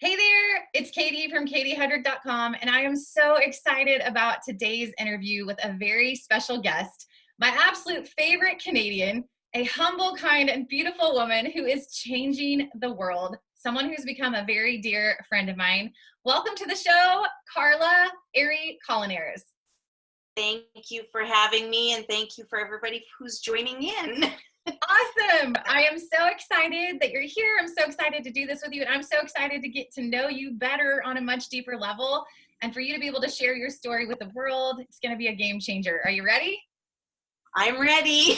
Hey there, it's Katie from katiehedrick.com, and I am so excited about today's interview with a very special guest, my absolute favorite Canadian, a humble, kind, and beautiful woman who is changing the world, someone who's become a very dear friend of mine. Welcome to the show, Carla Airy Collinares. Thank you for having me, and thank you for everybody who's joining in. Awesome. I am so excited that you're here. I'm so excited to do this with you, and I'm so excited to get to know you better on a much deeper level and for you to be able to share your story with the world. It's going to be a game changer. Are you ready? I'm ready.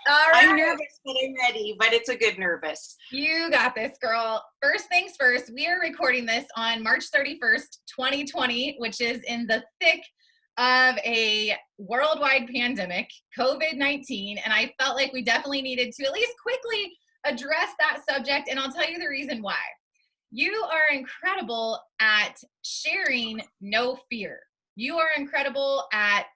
All right. I'm nervous, but I'm ready, but it's a good nervous. You got this, girl. First things first, we are recording this on March 31st, 2020, which is in the thick of a worldwide pandemic, COVID-19, and I felt like we definitely needed to at least quickly address that subject, and I'll tell you the reason why. You are incredible at sharing no fear. You are incredible at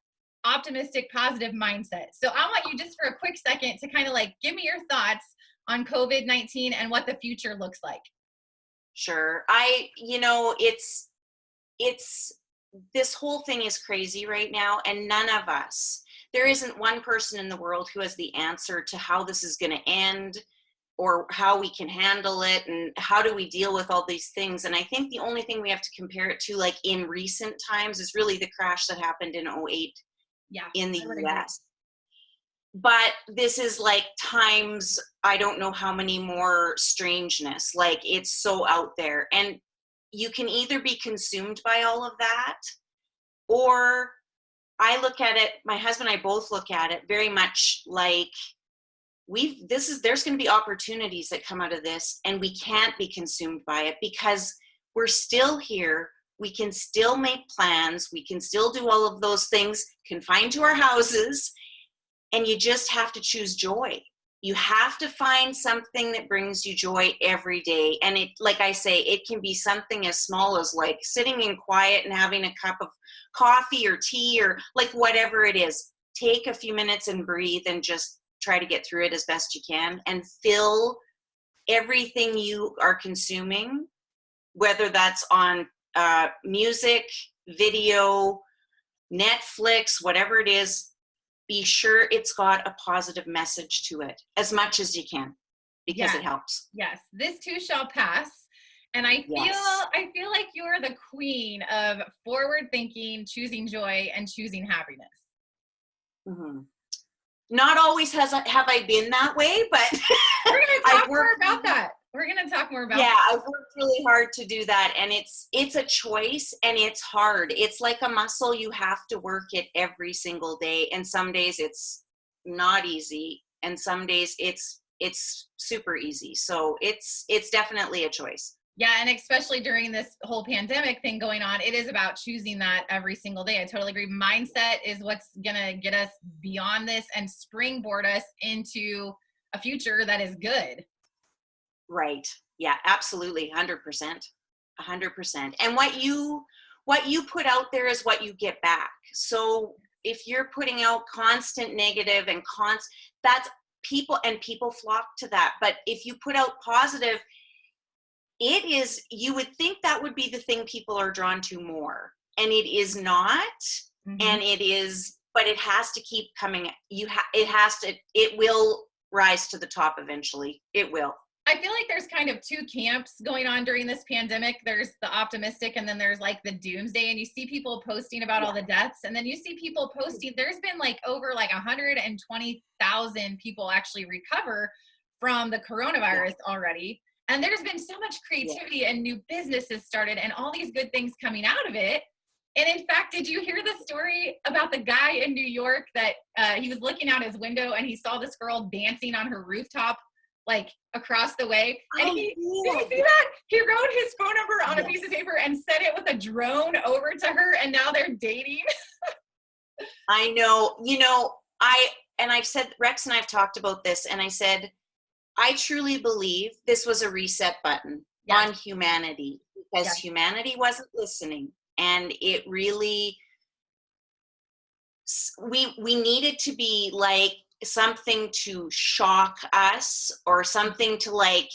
optimistic, positive mindset. So I want you just for a quick second to kind of like give me your thoughts on COVID-19 and what the future looks like. Sure. It's this whole thing is crazy right now, and none of us, there isn't one person in the world who has the answer to how this is going to end or how we can handle it and how do we deal with all these things. And I think the only thing we have to compare it to, like in recent times, is really the crash that happened in '08 in the US. But this is like times, I don't know how many more strangeness, like it's so out there. And you can either be consumed by all of that, or I look at it, my husband and I both look at it very much like there's going to be opportunities that come out of this, and we can't be consumed by it because we're still here. We can still make plans. We can still do all of those things confined to our houses, and you just have to choose joy. You have to find something that brings you joy every day. And it, like I say, it can be something as small as like sitting in quiet and having a cup of coffee or tea or like whatever it is. Take a few minutes and breathe and just try to get through it as best you can and fill everything you are consuming, whether that's on music, video, Netflix, whatever it is. Be sure it's got a positive message to it as much as you can, because it helps. Yes, this too shall pass. And I feel like you're the queen of forward thinking, choosing joy, and choosing happiness. Mm-hmm. Not always have I been that way, but we're going to talk more about that. We're going to talk more about that. I've worked really hard to do that, and it's a choice, and it's hard. It's like a muscle. You have to work it every single day, and some days it's not easy, and some days it's super easy. So it's definitely a choice. Yeah, and especially during this whole pandemic thing going on, it is about choosing that every single day. I totally agree. Mindset is what's going to get us beyond this and springboard us into a future that is good. Right. Yeah, absolutely. 100%. 100%. And what you put out there is what you get back. So if you're putting out constant negative and that's people flock to that. But if you put out positive, you would think that would be the thing people are drawn to more. And it is not. Mm-hmm. And but it has to keep coming. It will rise to the top eventually. It will. I feel like there's kind of two camps going on during this pandemic. There's the optimistic, and then there's like the doomsday, and you see people posting about all the deaths, and then you see people posting, there's been like over like 120,000 people actually recover from the coronavirus already. And there's been so much creativity and new businesses started and all these good things coming out of it. And in fact, did you hear the story about the guy in New York that he was looking out his window and he saw this girl dancing on her rooftop like across the way? And did you see that? He wrote his phone number on a piece of paper and sent it with a drone over to her, and now they're dating. I know. I've said, Rex and I've talked about this, and I said, I truly believe this was a reset button on humanity, because humanity wasn't listening, and it really, we needed to be like something to shock us or something to like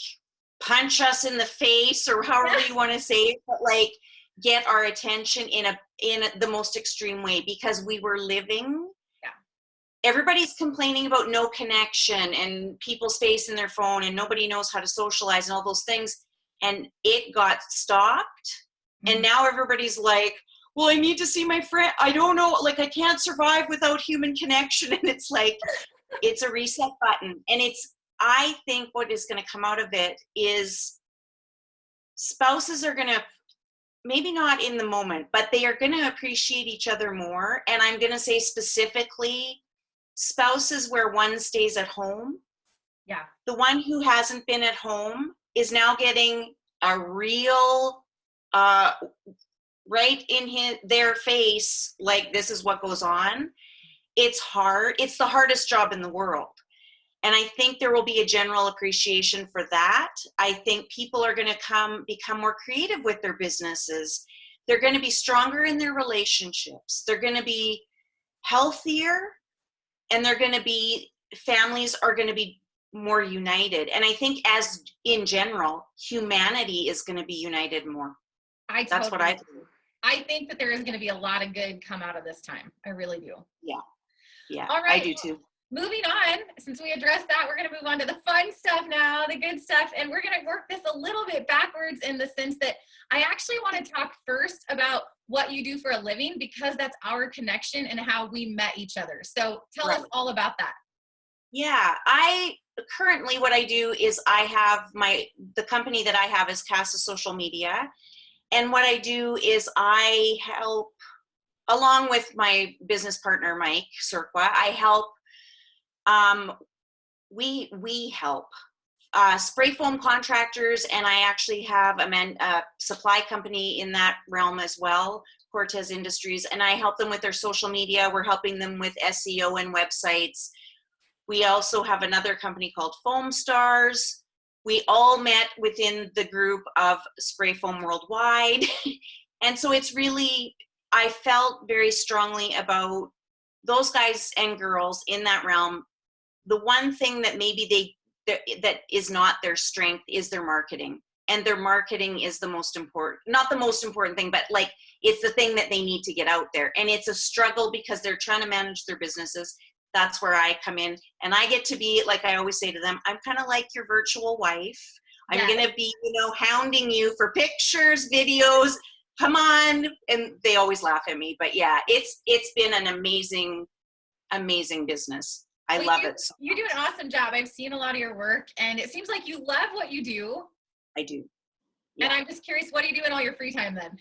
punch us in the face, or however you want to say it, but like get our attention in the most extreme way, because we were living. Yeah. Everybody's complaining about no connection and people spacing their phone and nobody knows how to socialize and all those things. And it got stopped. And now everybody's like, well, I need to see my friend. I don't know, like I can't survive without human connection. And it's like, it's a reset button. And I think what is going to come out of it is spouses are going to, maybe not in the moment, but they are going to appreciate each other more. And I'm going to say specifically spouses where one stays at home. Yeah. The one who hasn't been at home is now getting a real, right in their face, like this is what goes on. It's hard. It's the hardest job in the world. And I think there will be a general appreciation for that. I think people are going to become more creative with their businesses. They're going to be stronger in their relationships. They're going to be healthier, and families are going to be more united. And I think as in general, humanity is going to be united more. That's what I think. I think that there is going to be a lot of good come out of this time. I really do. Yeah. All right. I do too. Moving on, since we addressed that, we're going to move on to the fun stuff now, the good stuff. And we're going to work this a little bit backwards in the sense that I actually want to talk first about what you do for a living, because that's our connection and how we met each other. So tell us all about that. Yeah, currently what I do is I have the company that I have is Casa Social Media. And what I do is I help, along with my business partner, Mike Surqua, I help, we help spray foam contractors, and I actually have a supply company in that realm as well, Cortez Industries, and I help them with their social media. We're helping them with SEO and websites. We also have another company called Foam Stars. We all met within the group of Spray Foam Worldwide. And so it's really, I felt very strongly about those guys and girls in that realm. The one thing that maybe that is not their strength is their marketing. And their marketing is the most important, not the most important thing, but like it's the thing that they need to get out there. And it's a struggle because they're trying to manage their businesses. That's where I come in, and I get to be, like I always say to them, I'm kind of like your virtual wife. I'm going to be, hounding you for pictures, videos, come on. And they always laugh at me, but yeah, it's been an amazing, amazing business. I love it. You do an awesome job. I've seen a lot of your work, and it seems like you love what you do. I do. Yeah. And I'm just curious, what do you do in all your free time then?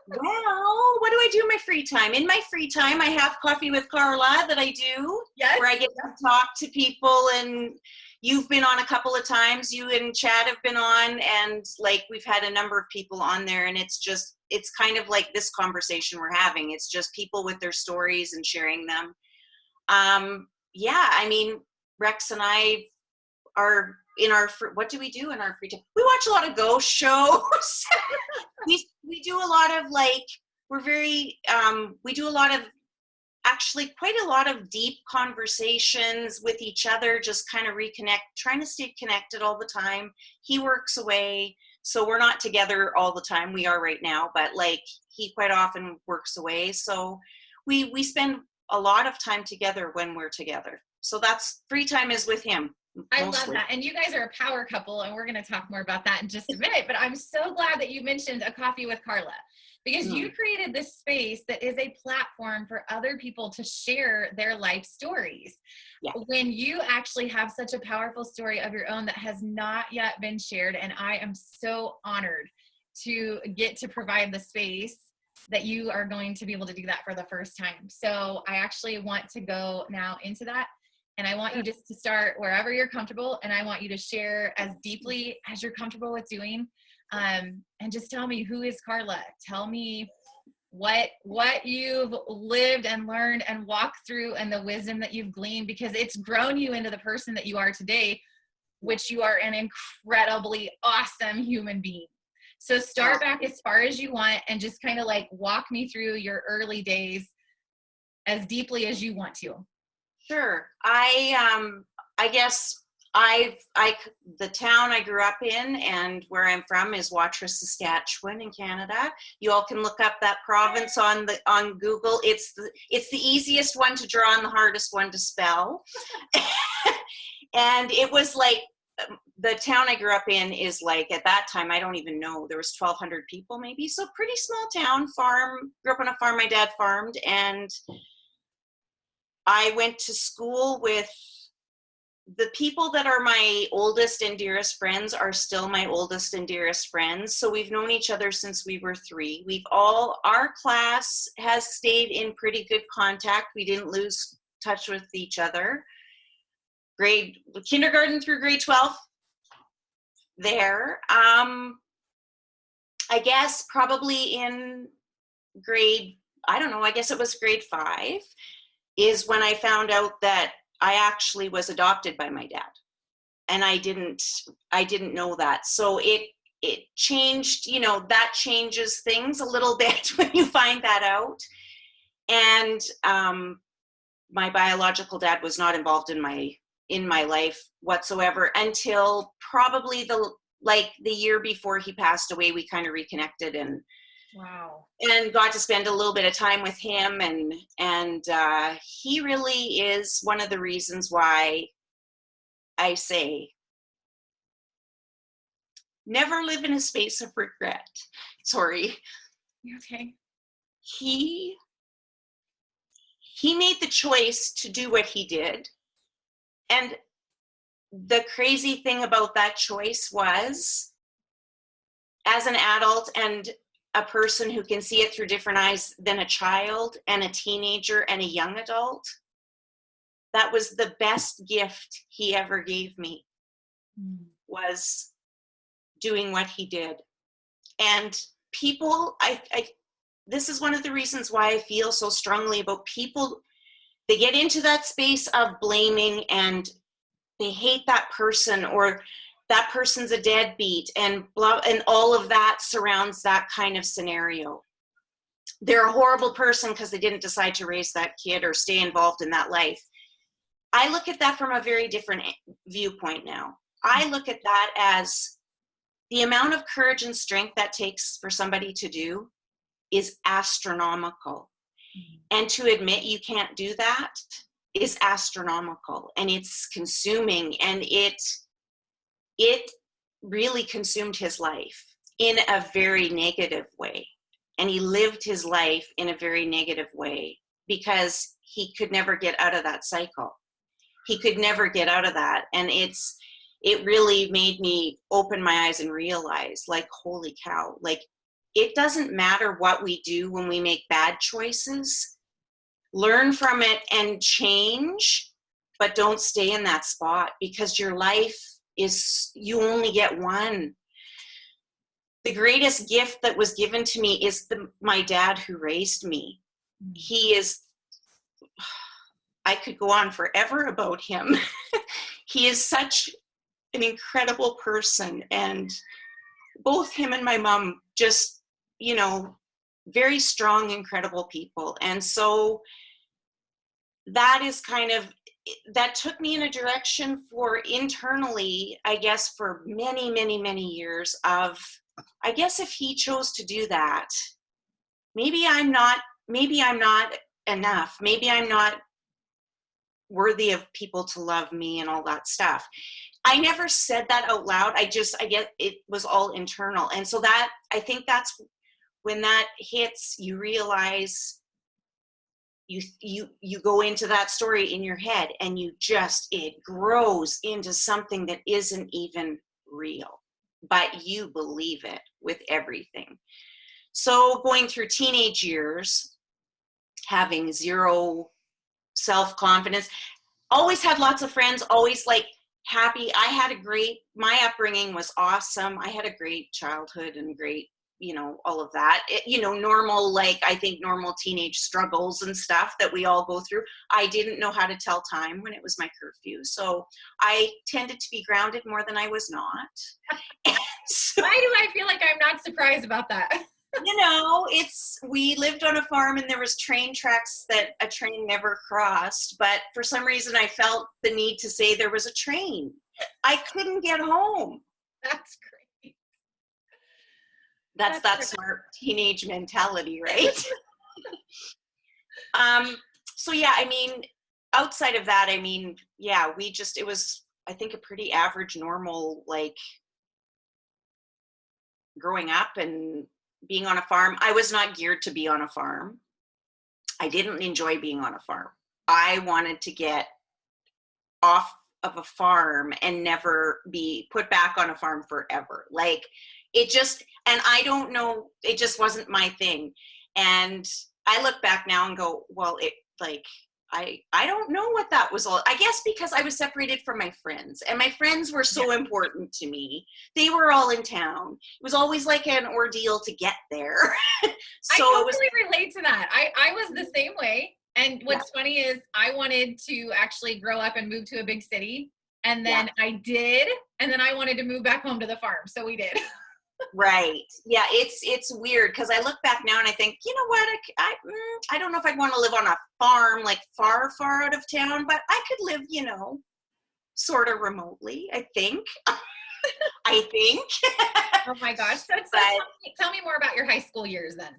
Well, what do I do in my free time? In my free time, I have Coffee with Carla that I do, where I get to talk to people, and you've been on a couple of times. You and Chad have been on, and like we've had a number of people on there, and it's kind of like this conversation we're having. It's just people with their stories and sharing them. Yeah, I mean, Rex and I are what do we do in our free time? We watch a lot of ghost shows. we do a lot of we do a lot of, actually quite a lot of deep conversations with each other, just kind of reconnect, trying to stay connected all the time. He works away, so we're not together all the time. We are right now, but like he quite often works away. So we spend a lot of time together when we're together. So that's free time is with him. I love that. And you guys are a power couple, and we're going to talk more about that in just a minute. But I'm so glad that you mentioned a Coffee with Carla, because you created this space that is a platform for other people to share their life stories. Yeah. When you actually have such a powerful story of your own that has not yet been shared, and I am so honored to get to provide the space that you are going to be able to do that for the first time. So I actually want to go now into that. And I want you just to start wherever you're comfortable, and I want you to share as deeply as you're comfortable with doing. And just tell me, who is Carla? Tell me what you've lived and learned and walked through, and the wisdom that you've gleaned, because it's grown you into the person that you are today, which you are an incredibly awesome human being. So start back as far as you want, and just kind of like walk me through your early days as deeply as you want to. Sure. I guess The town I grew up in and where I'm from is Watrous, Saskatchewan in Canada. You all can look up that province on Google. It's the easiest one to draw and the hardest one to spell. And it was like, the town I grew up in is like, at that time, I don't even know, there was 1,200 people maybe. So pretty small town, farm, grew up on a farm, my dad farmed. And I went to school with the people that are my oldest and dearest friends are still my oldest and dearest friends. So we've known each other since we were 3. Our class has stayed in pretty good contact. We didn't lose touch with each other. Kindergarten through grade 12 there. I guess probably in I guess it was grade 5 is when I found out that I actually was adopted by my dad, and I didn't know that. So it changed, that changes things a little bit when you find that out. And my biological dad was not involved in my life whatsoever until probably the year before he passed away. We kind of reconnected and got to spend a little bit of time with him, and he really is one of the reasons why I say never live in a space of regret. Sorry. Okay. He made the choice to do what he did, and the crazy thing about that choice was, as an adult and a person who can see it through different eyes than a child and a teenager and a young adult, that was the best gift he ever gave me, was doing what he did. And people, this is one of the reasons why I feel so strongly about people. They get into that space of blaming and they hate that person, or that person's a deadbeat, and blah, and all of that surrounds that kind of scenario. They're a horrible person because they didn't decide to raise that kid or stay involved in that life. I look at that from a very different viewpoint now. I look at that as the amount of courage and strength that takes for somebody to do is astronomical. And to admit you can't do that is astronomical, and it's consuming, and it really consumed his life in a very negative way. And he lived his life in a very negative way because he could never get out of that cycle. He could never get out of that. And it really made me open my eyes and realize, like, holy cow, like, it doesn't matter what we do when we make bad choices. Learn from it and change, but don't stay in that spot, because your life is, you only get one. The greatest gift that was given to me is my dad who raised me. He is, I could go on forever about him. He is such an incredible person, and both him and my mom just, very strong, incredible people. And so that is that took me in a direction for internally, I guess, for many, many, many years of, I guess if he chose to do that, maybe I'm not enough. Maybe I'm not worthy of people to love me and all that stuff. I never said that out loud. I get it was all internal. And so that, I think that's when that hits, you realize you go into that story in your head, and it grows into something that isn't even real, but you believe it with everything. So going through teenage years, having zero self-confidence, always had lots of friends, always like happy. My upbringing was awesome. I had a great childhood and great, all of that, normal, like, I think normal teenage struggles and stuff that we all go through. I didn't know how to tell time when it was my curfew. So I tended to be grounded more than I was not. So, why do I feel like I'm not surprised about that? We lived on a farm, and there was train tracks that a train never crossed. But for some reason I felt the need to say there was a train. I couldn't get home. That's great. That's that great. smart teenage mentality, right? So yeah, I mean, outside of that, I mean, yeah, it was, I think, a pretty average, normal, like, growing up and being on a farm. I was not geared to be on a farm. I didn't enjoy being on a farm. I wanted to get off of a farm and never be put back on a farm forever. Like, it just, and I don't know, it just wasn't my thing. And I look back now and go, well, it, like, I don't know what that was all. I guess because I was separated from my friends, and my friends were so important to me. They were all in town. It was always like an ordeal to get there. I So totally it was, relate to that. I was the same way. And what's funny is I wanted to actually grow up and move to a big city. And then I did. And then I wanted to move back home to the farm. So we did. right. Yeah, it's weird because I look back now and I think, you know what, I don't know if I'd want to live on a farm like far out of town, but I could live, you know, sort of remotely, I think. I think. Oh my gosh. So tell me more about your high school years then.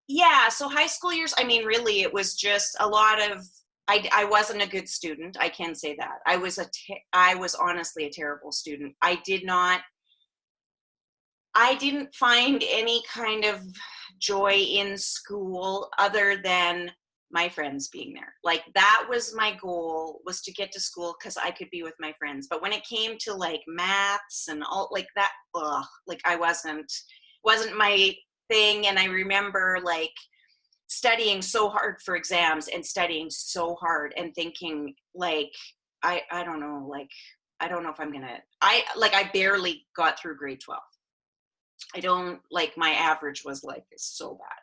Yeah, so high school years, I mean, really, it was just a lot of, I wasn't a good student. I can say that. I was honestly a terrible student. I didn't find any kind of joy in school other than my friends being there. Like, that was my goal, was to get to school because I could be with my friends. But when it came to like maths and all like that, like, I wasn't my thing. And I remember like studying so hard for exams and studying so hard and thinking like, I don't know, like, I don't know if I'm gonna, I barely got through grade 12. I don't, like, my average was like so bad.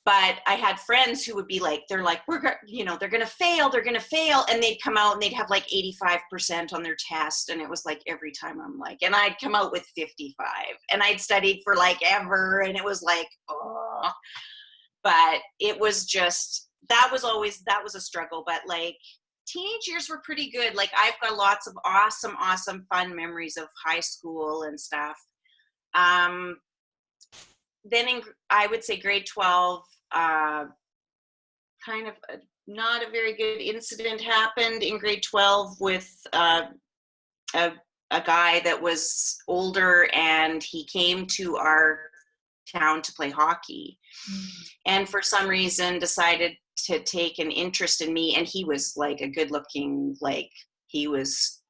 But I had friends who would be like, they're like, you know, they're going to fail. And they'd come out and they'd have like 85% on their test. And it was like every time I'm like, and I'd come out with 55 and I'd studied for like ever. And it was like, oh, but it was just, that was a struggle. But like, teenage years were pretty good. Like, I've got lots of awesome, fun memories of high school and stuff. Then I would say grade 12, kind of not a very good incident happened in grade 12 with a guy that was older, and he came to our town to play hockey. And for some reason decided to take an interest in me. And he was like a good looking, like, he was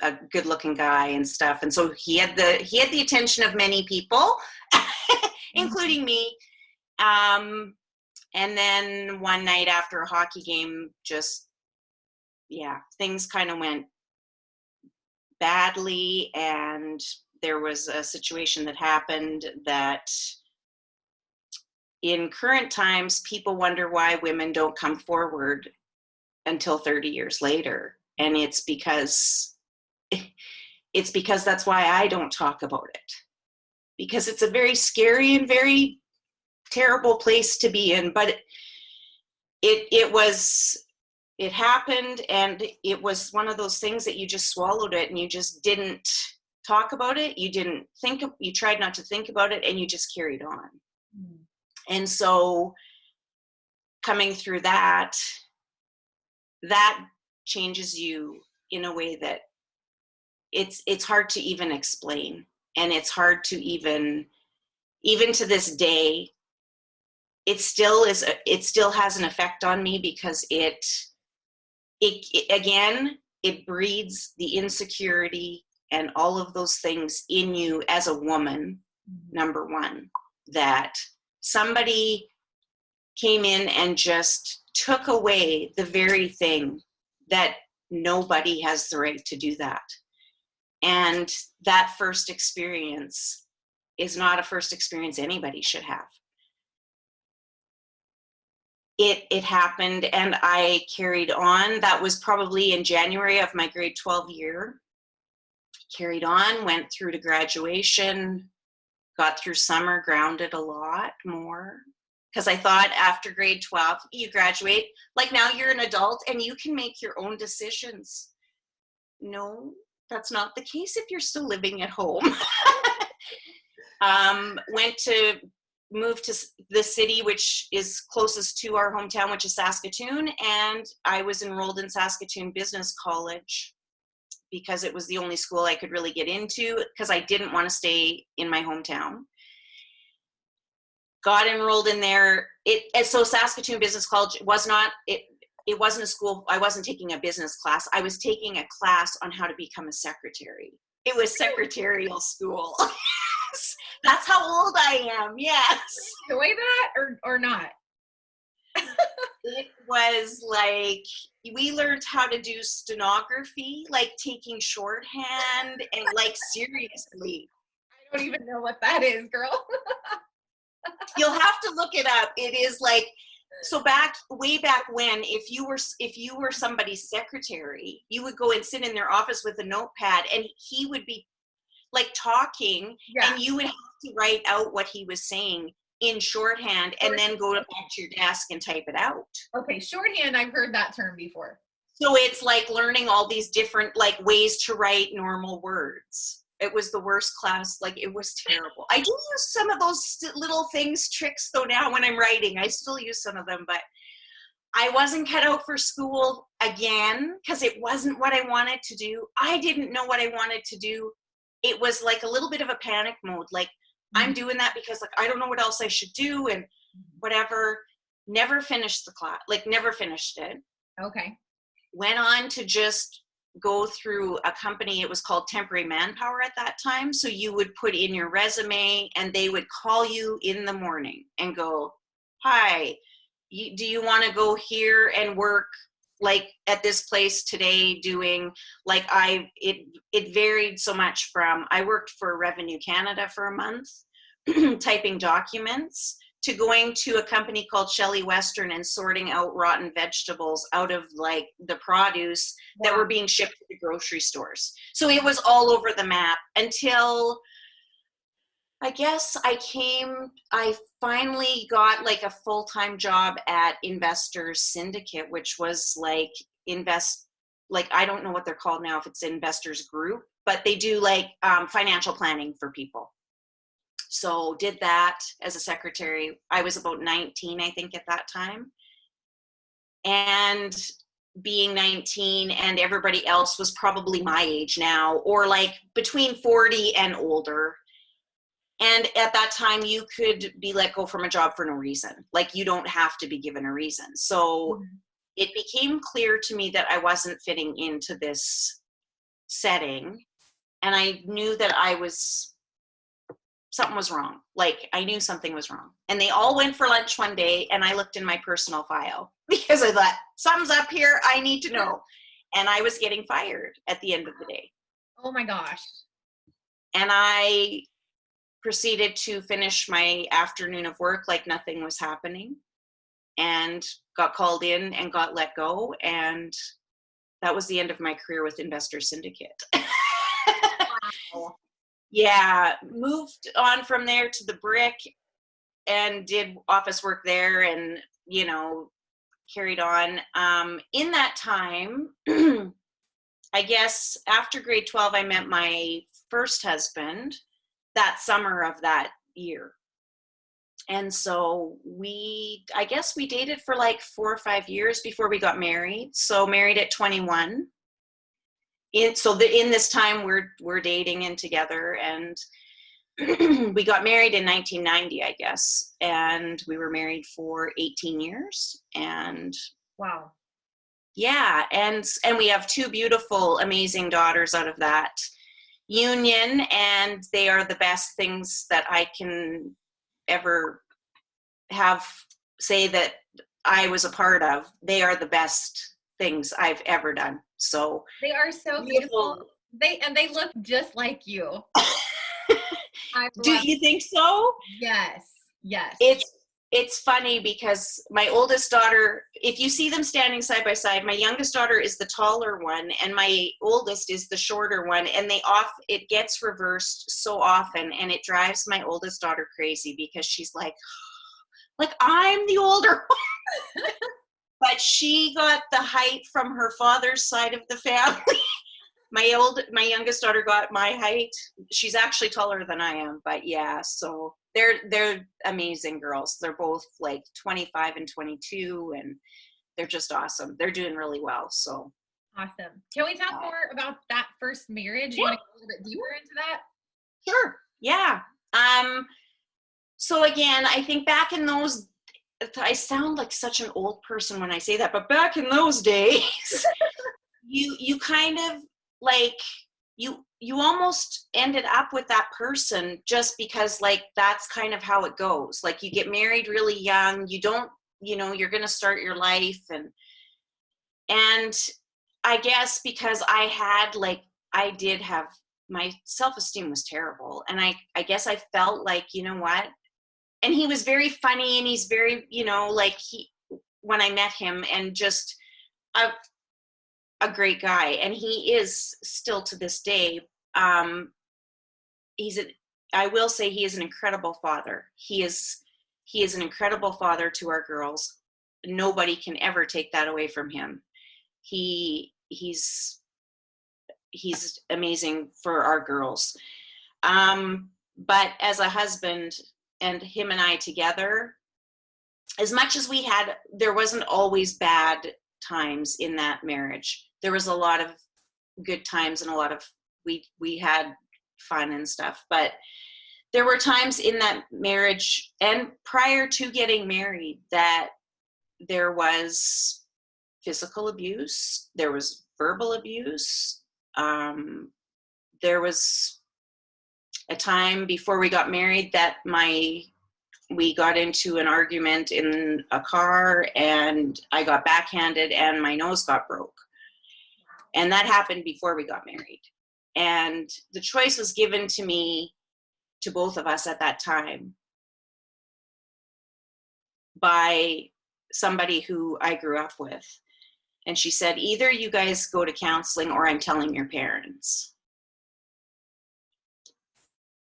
a good looking guy and stuff. And so he had the attention of many people, including me. And then one night after a hockey game, just, yeah, things kind of went badly. And there was a situation that happened that in current times, people wonder why women don't come forward until 30 years later. And it's because that's why I don't talk about it, because it's a very scary and very terrible place to be in. But it happened, and it was one of those things that you just swallowed it and you just didn't talk about it. You tried not to think about it, and you just carried on. And so coming through that changes you in a way that it's hard to even explain. And it's hard to even to this day, it still has an effect on me, because it again, it breeds the insecurity and all of those things in you as a woman. Number one, that somebody came in and just took away the very thing that nobody has the right to do that. And that first experience is not a first experience anybody should have. It happened, and I carried on. That was probably in January of my grade 12 year. Carried on, went through to graduation, got through summer, grounded a lot more. Because I thought after grade 12, you graduate, like, now you're an adult and you can make your own decisions. no, that's not the case if you're still living at home. Moved to the city, which is closest to our hometown, which is Saskatoon. And I was enrolled in Saskatoon Business College because it was the only school I could really get into, because I didn't want to stay in my hometown. Got enrolled in there. So Saskatoon Business College was not, it wasn't a school. I wasn't taking a business class. I was taking a class on how to become a secretary. It was secretarial school. That's how old I am. Yes. Enjoy that or not? It was like, we learned how to do stenography, like taking shorthand, and like, seriously. I don't even know what that is, girl. You'll have to look it up. It is like, so way back when, if you were somebody's secretary, you would go and sit in their office with a notepad, and he would be like talking, and you would have to write out what he was saying in shorthand, and then go back to your desk and type it out. Okay, shorthand, I've heard that term before. So it's like learning all these different like ways to write normal words. It was the worst class. Like, it was terrible. I do use some of those little things, tricks though now when I'm writing. I still use some of them, but I wasn't cut out for school again because it wasn't what I wanted to do. I didn't know what I wanted to do. It was like a little bit of a panic mode. Like, I'm doing that because like, I don't know what else I should do and whatever. Never finished the class, like never finished it. Okay. Went on to just go through a company. It was called Temporary Manpower at that time. So you would put in your resume, and they would call you in the morning and go, hi, do you want to go here and work like at this place today doing like it varied so much from, I worked for Revenue Canada for a month typing documents, to going to a company called Shelley Western and sorting out rotten vegetables out of like the produce that were being shipped to the grocery stores. So it was all over the map until I guess I finally got like a full-time job at Investors Syndicate, which was like I don't know what they're called now, if it's Investors Group, but they do like financial planning for people. So did that as a secretary. I was about 19, I think, at that time. And being 19 and everybody else was probably my age now, or like between 40 and older. And at that time, you could be let go from a job for no reason. Like, you don't have to be given a reason. So it became clear to me that I wasn't fitting into this setting. And I knew that something was wrong. Like, I knew something was wrong. And they all went for lunch one day, and I looked in my personal file because I thought, something's up here, I need to know. And I was getting fired at the end of the day. Oh my gosh. And I proceeded to finish my afternoon of work like nothing was happening, and got called in and got let go. And that was the end of my career with Investor Syndicate. Wow. Yeah, moved on from there to the Brick and did office work there, and, you know, carried on. In that time, I guess after grade 12, I met my first husband that summer of that year. And so I guess we dated for like 4 or 5 years before we got married. So married at 21. In this time we're dating and together, and we got married in 1990, I guess, and we were married for 18 years. And wow. Yeah, and we have 2 beautiful, amazing daughters out of that union, and they are the best things that I can ever say that I was a part of. They are the best things I've ever done. So they are so beautiful. They look just like you. Do you think so? Yes. It's funny because my oldest daughter, if you see them standing side by side, my youngest daughter is the taller one and my oldest is the shorter one, and it gets reversed so often, and it drives my oldest daughter crazy because she's like I'm the older one. But she got the height from her father's side of the family. my youngest daughter got my height. She's actually taller than I am, but yeah, so they're amazing girls. They're both like 25 and 22, and they're just awesome. They're doing really well. So Awesome. Can we talk more about that first marriage? You yeah, want to go a little bit deeper into that? sure. Yeah. So again, I think back in those, I sound like such an old person when I say that, but back in those days, you kind of like you almost ended up with that person just because like that's kind of how it goes. Like you get married really young, you don't, you're going to start your life, and I guess because I did have, my self-esteem was terrible, and I guess I felt like, you know what, and he was very funny, and he's very, like when I met him, and just a great guy, and he is still to this day. He's I will say he is an incredible father. He is an incredible father to our girls. Nobody can ever take that away from him. He's amazing for our girls. But as a husband, and him and I together, as much as there wasn't always bad times in that marriage. There was a lot of good times, and a lot of, we had fun and stuff, but there were times in that marriage and prior to getting married that there was physical abuse, there was verbal abuse. There was a time before we got married that we got into an argument in a car, and I got backhanded and my nose got broke. And that happened before we got married. And the choice was given to both of us at that time by somebody who I grew up with. And she said, either you guys go to counseling or I'm telling your parents.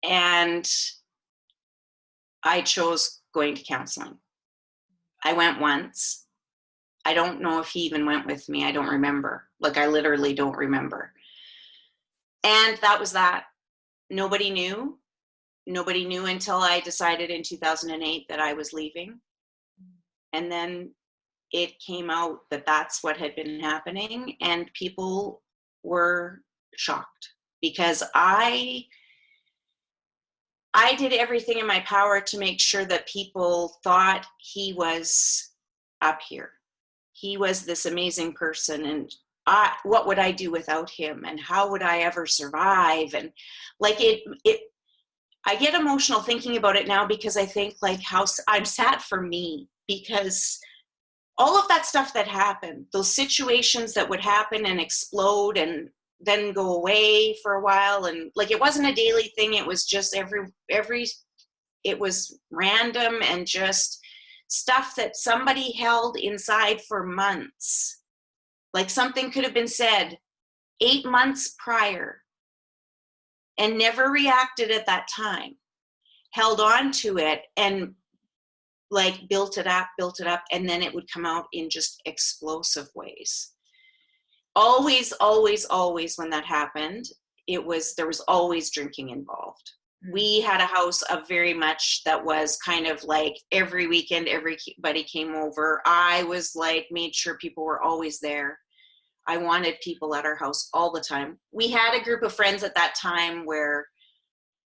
And I chose going to counseling. I went once. I don't know if he even went with me. I don't remember. Like, I literally don't remember. And that was that. Nobody knew. Nobody knew until I decided in 2008 that I was leaving. And then it came out that that's what had been happening, and people were shocked because I did everything in my power to make sure that people thought he was up here. He was this amazing person, and what would I do without him, and how would I ever survive? And like I get emotional thinking about it now, because I think like how I'm sad for me, because all of that stuff that happened, those situations that would happen and explode and then go away for a while, and like it wasn't a daily thing, it was just it was random, and just stuff that somebody held inside for months. Like something could have been said 8 months prior and never reacted at that time, held on to it and like built it up, and then it would come out in just explosive ways. Always, always, always when that happened, there was always drinking involved. We had a house of very much that was kind of like every weekend, everybody came over. I was like, made sure people were always there. I wanted people at our house all the time. We had a group of friends at that time where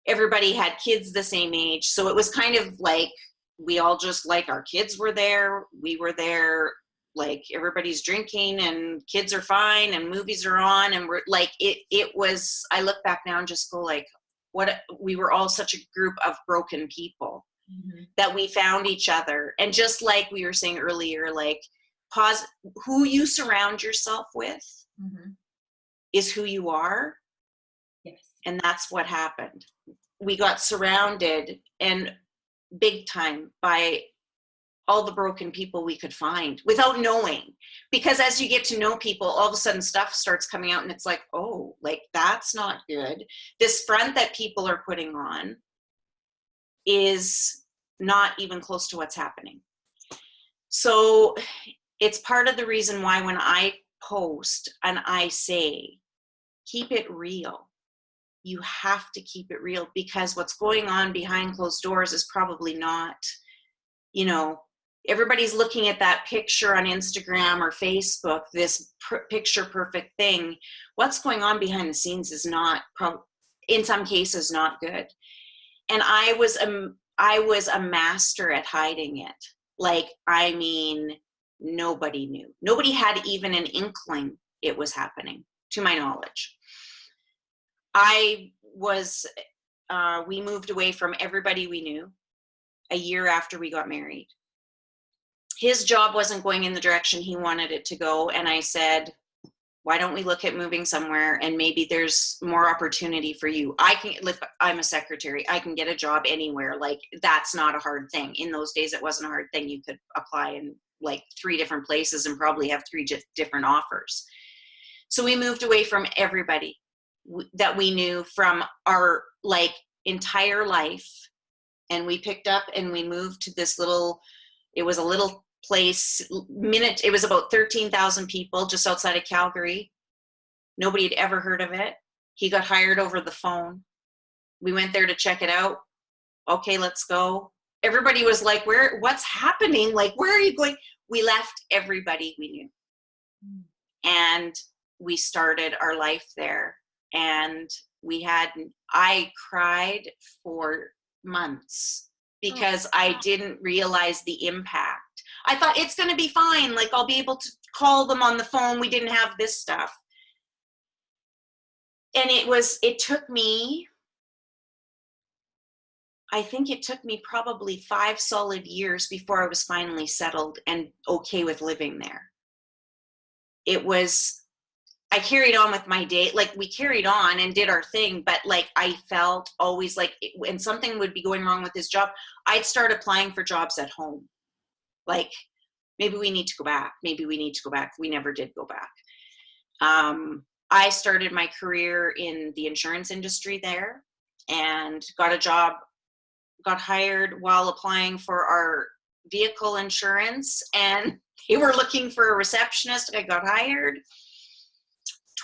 everybody had kids the same age. So it was kind of like, we all just like, our kids were there, we were there, like everybody's drinking and kids are fine and movies are on, and we're like, it was, I look back now and just go like, we were all such a group of broken people, mm-hmm. that we found each other. And just like we were saying earlier, like who you surround yourself with, mm-hmm. is who you are. Yes. And that's what happened. We got surrounded and big time by all the broken people we could find without knowing, because as you get to know people, all of a sudden stuff starts coming out, and it's like, oh, like that's not good. This front that people are putting on is not even close to what's happening. So it's part of the reason why when I post and I say, keep it real. You have to keep it real, because what's going on behind closed doors is probably not, you know, everybody's looking at that picture on Instagram or Facebook, this picture perfect thing. What's going on behind the scenes is not, in some cases, not good. And I was a master at hiding it. Like, I mean, nobody knew. Nobody had even an inkling it was happening, to my knowledge. We moved away from everybody we knew a year after we got married. His job wasn't going in the direction he wanted it to go. And I said, why don't we look at moving somewhere, and maybe there's more opportunity for you. I'm a secretary. I can get a job anywhere. Like, that's not a hard thing. In those days, it wasn't a hard thing. You could apply in like 3 different places and probably have 3 different offers. So we moved away from everybody that we knew from our like entire life. And we picked up and we moved to this it was a little place, it was about 13,000 people just outside of Calgary. Nobody had ever heard of it. He got hired over the phone. We went there to check it out. Okay, let's go. Everybody was like, what's happening? Like, where are you going? We left everybody we knew. And we started our life there. And I cried for months because I didn't realize the impact. I thought it's going to be fine. Like, I'll be able to call them on the phone. We didn't have this stuff. And it took me, I think it took me probably 5 solid years before I was finally settled and okay with living there. I carried on with my day. Like, we carried on and did our thing, but like, I felt always like when something would be going wrong with his job, I'd start applying for jobs at home. Like, maybe we need to go back. Maybe we need to go back. We never did go back. I started my career in the insurance industry there and got a job, got hired while applying for our vehicle insurance, and they were looking for a receptionist. I got hired.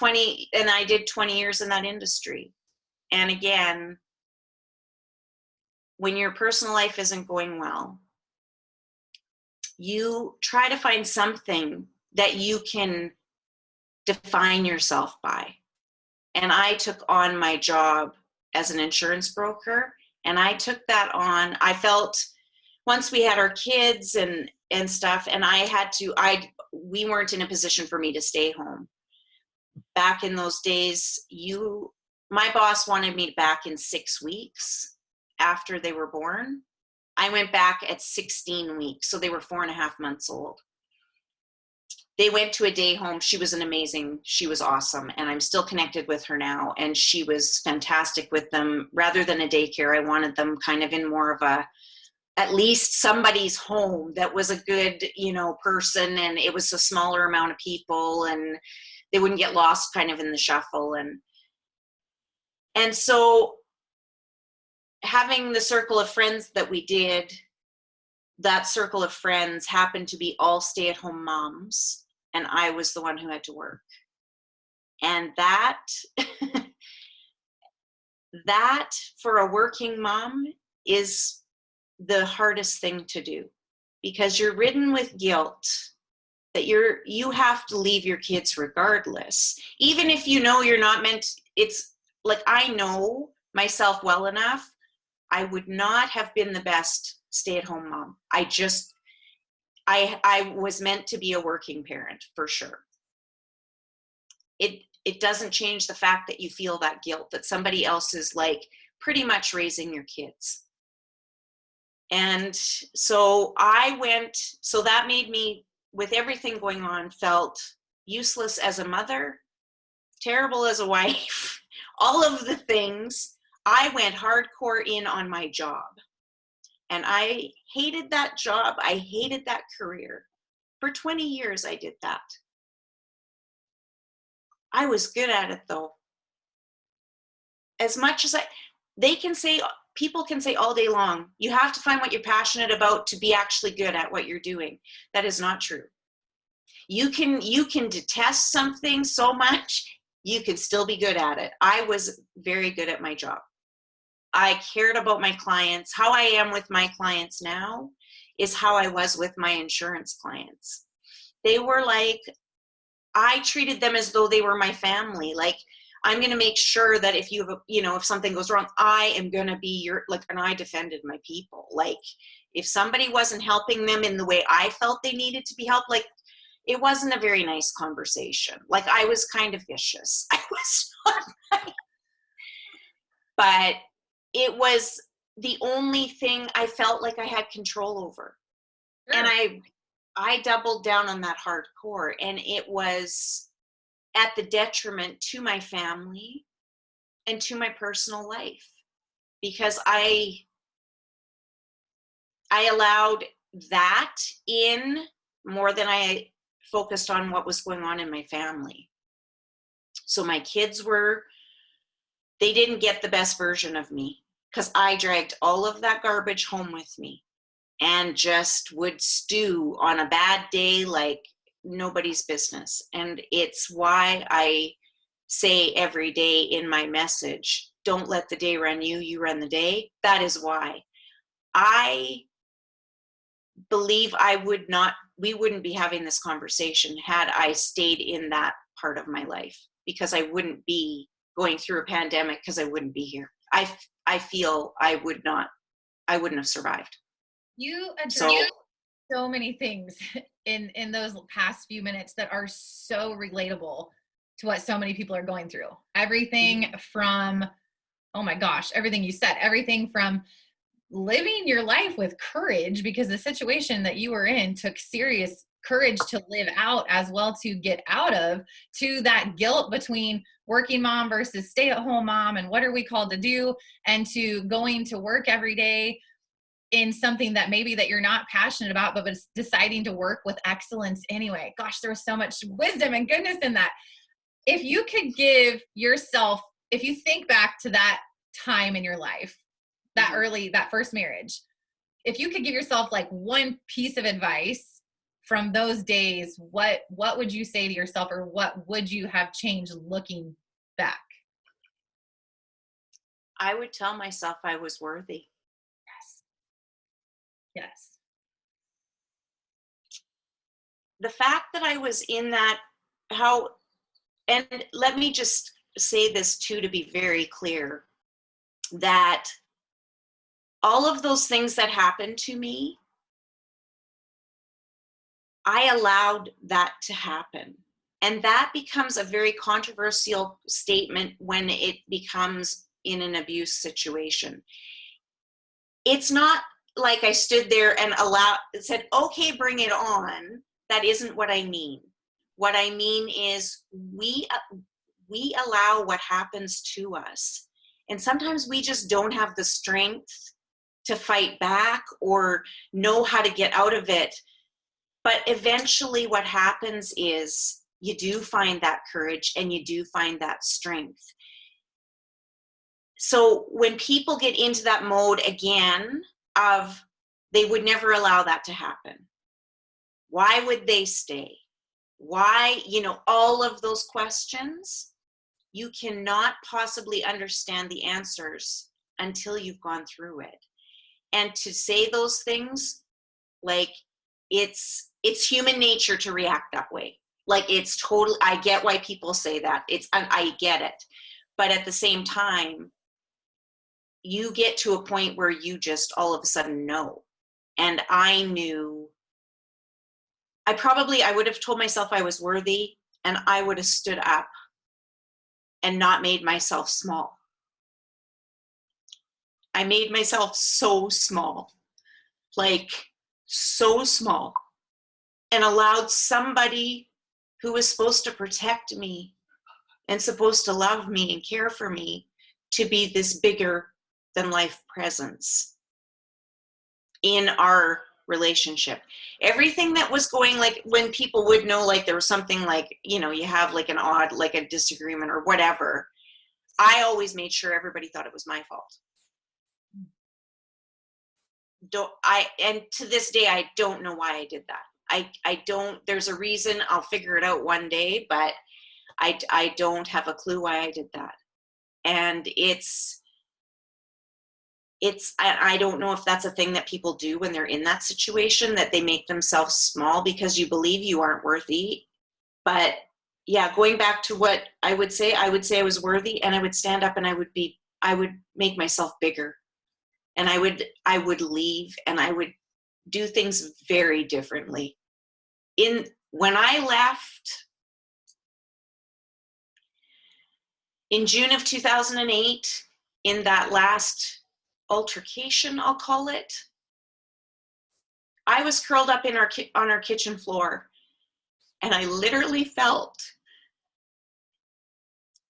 And I did 20 years in that industry. And again, when your personal life isn't going well, you try to find something that you can define yourself by. And I took on my job as an insurance broker, and I took that on. I felt once we had our kids and stuff, and we weren't in a position for me to stay home. Back in those days, my boss wanted me back in 6 weeks after they were born. I went back at 16 weeks, so they were 4.5 months old. They went to a day home. She was she was awesome, and I'm still connected with her now, and she was fantastic with them. Rather than a daycare, I wanted them kind of in more of at least somebody's home that was a good, person, and it was a smaller amount of people, and they wouldn't get lost kind of in the shuffle. And so having the circle of friends that we did, that circle of friends happened to be all stay-at-home moms, and I was the one who had to work. And that for a working mom is the hardest thing to do, because you're ridden with guilt that you have to leave your kids regardless, even if you're not meant. It's like, I know myself well enough. I would not have been the best stay-at-home mom. I was meant to be a working parent for sure. It doesn't change the fact that you feel that guilt that somebody else is like pretty much raising your kids. And so that made me, with everything going on, felt useless as a mother, terrible as a wife, all of the things. I went hardcore in on my job, and I hated that job. I hated that career. For 20 years, I did that. I was good at it, though. As much as people can say all day long, you have to find what you're passionate about to be actually good at what you're doing. That is not true. You can detest something so much you could still be good at it. I was very good at my job. I cared about my clients. How I am with my clients now is how I was with my insurance clients. They were like, I treated them as though they were my family. Like, I'm going to make sure that if you have, if something goes wrong, I am going to be and I defended my people. Like, if somebody wasn't helping them in the way I felt they needed to be helped, like, it wasn't a very nice conversation. Like, I was kind of vicious. I was not nice. But it was the only thing I felt like I had control over. Sure. And I doubled down on that hardcore, and it was at the detriment to my family and to my personal life, because I allowed that in more than I focused on what was going on in my family. So my kids they didn't get the best version of me, because I dragged all of that garbage home with me and just would stew on a bad day like nobody's business. And it's why I say every day in my message, don't let the day run you, you run the day. That is why I believe we wouldn't be having this conversation had I stayed in that part of my life, because I wouldn't be going through a pandemic, because I wouldn't be here. I feel I wouldn't have survived. You addressed so many things in those past few minutes that are so relatable to what so many people are going through. Everything from, oh my gosh, everything you said, everything from living your life with courage, because the situation that you were in took serious courage to live out as well to get out of, to that guilt between working mom versus stay-at-home mom and what are we called to do, and to going to work every day in something that maybe that you're not passionate about, but deciding to work with excellence anyway. Gosh, there was so much wisdom and goodness in that. If you could give yourself, if you think back to that time in your life, that first marriage, if you could give yourself like one piece of advice from those days, what would you say to yourself, or what would you have changed looking back? I would tell myself I was worthy. Yes. The fact that I was in that, and let me just say this too, to be very clear, that all of those things that happened to me, I allowed that to happen. And that becomes a very controversial statement when it becomes in an abuse situation. It's not like I stood there and said, okay, bring it on. That isn't what I mean. What I mean is we allow what happens to us. And sometimes we just don't have the strength to fight back or know how to get out of it. But eventually what happens is you do find that courage and you do find that strength. So when people get into that mode again of they would never allow that to happen, why would they stay? Why, all of those questions, you cannot possibly understand the answers until you've gone through it. And to say those things, like, it's human nature to react that way. Like, it's totally, I get why people say that. I get it. But at the same time, you get to a point where you just all of a sudden know. And I knew, I would have told myself I was worthy, and I would have stood up and not made myself small. I made myself so small, like so small, and allowed somebody who was supposed to protect me and supposed to love me and care for me to be this bigger than life presence in our relationship. Everything that was going, like, when people would know, like, there was something, like, you have like an odd, like a disagreement or whatever, I always made sure everybody thought it was my fault. And to this day, I don't know why I did that. I don't, there's a reason. I'll figure it out one day, but I don't have a clue why I did that. And I don't know if that's a thing that people do when they're in that situation, that they make themselves small because you believe you aren't worthy. But yeah, going back to what I would say I was worthy, and I would stand up and I would make myself bigger, and I would leave, and I would do things very differently. When I left in June of 2008, in that last altercation, I'll call it, I was curled up on our kitchen floor, and I literally felt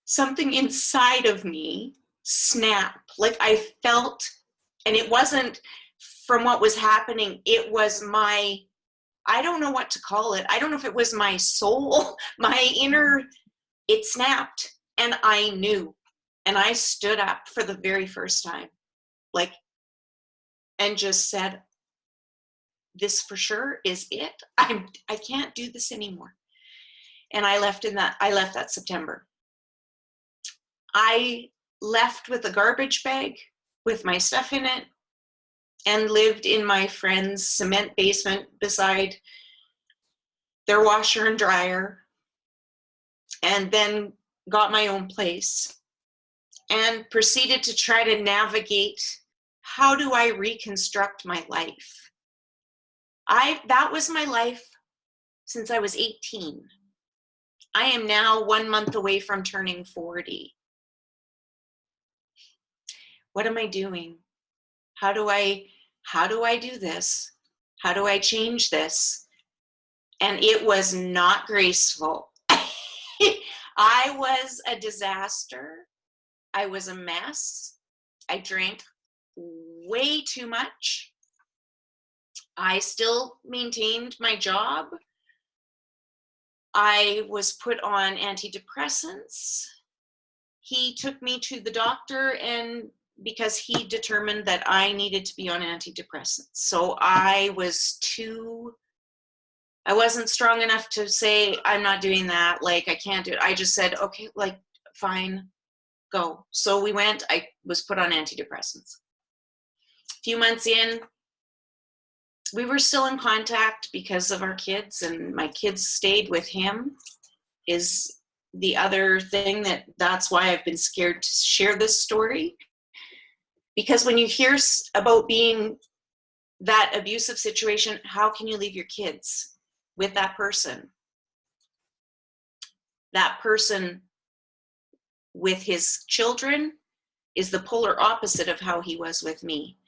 something inside of me snap. Like I felt, and it wasn't from what was happening, it was I don't know what to call it. I don't know if it was my soul, my inner, it snapped, and I knew. And I stood up for the very first time, and just said, this for sure is it. I can't do this anymore. And I left that September. I left with a garbage bag with my stuff in it, and lived in my friend's cement basement beside their washer and dryer, and then got my own place and proceeded to try to navigate, how do I reconstruct my life? That was my life since I was 18. I am now 1 month away from turning 40. What am I doing? How do I do this? How do I change this? And it was not graceful. I was a disaster. I was a mess. I drank way too much. I still maintained my job. I was put on antidepressants. He took me to the doctor, and because he determined that I needed to be on antidepressants. So I wasn't strong enough to say, I'm not doing that. Like, I can't do it. I just said, okay, like, fine, go. So we went, I was put on antidepressants. A few months in, we were still in contact because of our kids, and my kids stayed with him, is the other thing that's why I've been scared to share this story. Because when you hear about being that abusive situation, how can you leave your kids with that person? That person with his children is the polar opposite of how he was with me.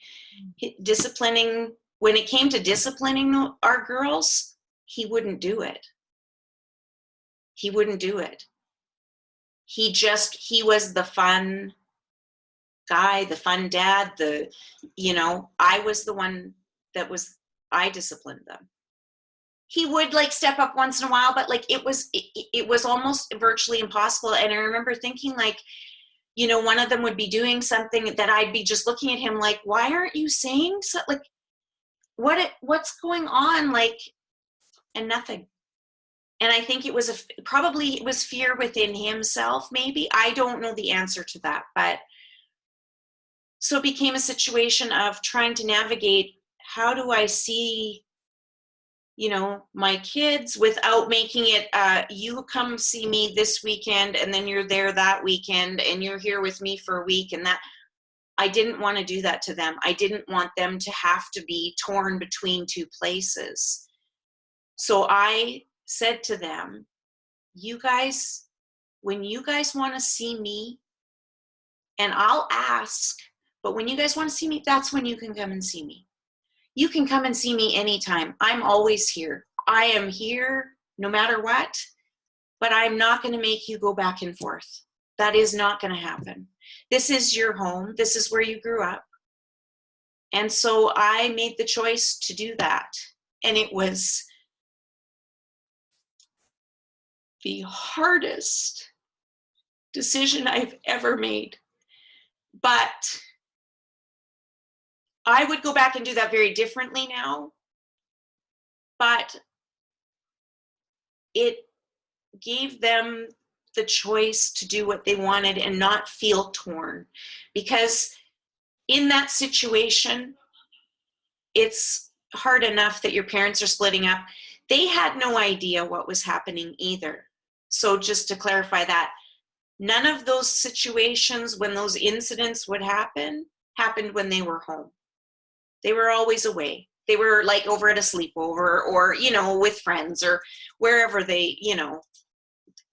When it came to disciplining our girls, he wouldn't do it. He wouldn't do it. He was the fun guy, the fun dad, I was the one I disciplined them. He would step up once in a while, but it was almost virtually impossible. And I remember thinking one of them would be doing something that I'd be just looking at him like, why aren't you saying so? What's going on? And nothing. And I think it was probably fear within himself, maybe. I don't know the answer to that, but so it became a situation of trying to navigate, how do I see, my kids without making it, you come see me this weekend, and then you're there that weekend, and you're here with me for a week, and that. I didn't want to do that to them. I didn't want them to have to be torn between two places. So I said to them, you guys, when you guys want to see me, and I'll ask, but when you guys want to see me, that's when you can come and see me. You can come and see me anytime. I'm always here. I am here no matter what, but I'm not going to make you go back and forth. That is not going to happen. This is your home. This is where you grew up. And so I made the choice to do that. And it was the hardest decision I've ever made. But I would go back and do that very differently now. But it gave them the choice to do what they wanted and not feel torn. Because in that situation, it's hard enough that your parents are splitting up. They had no idea what was happening either. So just to clarify that, none of those situations when those incidents would happen happened when they were home. They were always away. They were like over at a sleepover or, you know, with friends or wherever they, you know,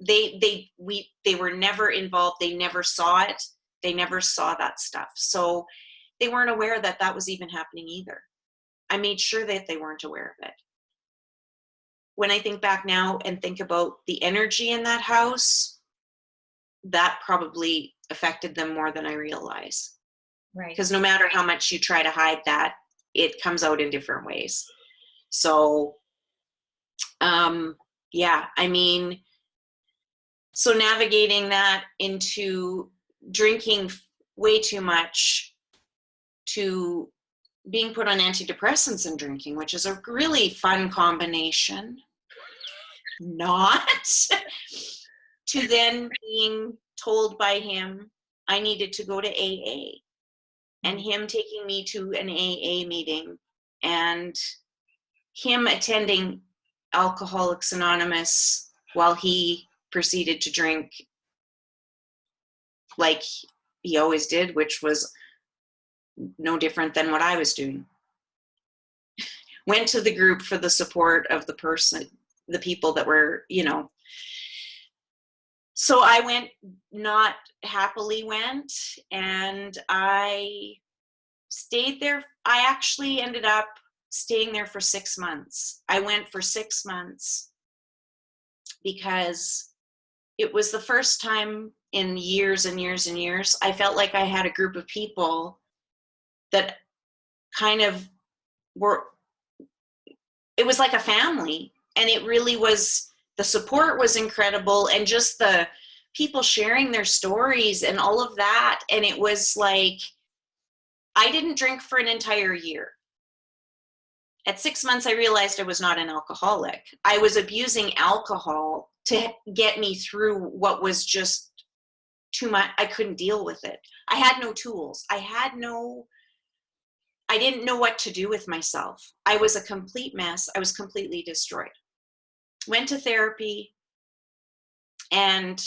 they were never involved. They never saw it. They never saw that stuff. So they weren't aware that that was even happening either. I made sure that they weren't aware of it. When I think back now and think about the energy in that house, that probably affected them more than I realize. Right. Because no matter how much you try to hide that, it comes out in different ways. So, yeah, I mean, so navigating that into drinking way too much to being put on antidepressants and drinking, which is a really fun combination, not to then being told by him I needed to go to AA and him taking me to an AA meeting and him attending Alcoholics Anonymous while he proceeded to drink like he always did, which was no different than what I was doing. Went to the group for the support of the person, the people that were, you know. So I went, not happily went, and I stayed there. I actually ended up staying there for 6 months. I went for 6 months because it was the first time in years and years and years I felt like I had a group of people that kind of were, it was like a family, and it really was, the support was incredible, and just the people sharing their stories and all of that. And it was like, I didn't drink for an entire year. At 6 months, I realized I was not an alcoholic. I was abusing alcohol to get me through what was just too much. I couldn't deal with it. I had no tools. I didn't know what to do with myself. I was a complete mess. I was completely destroyed. Went to therapy, and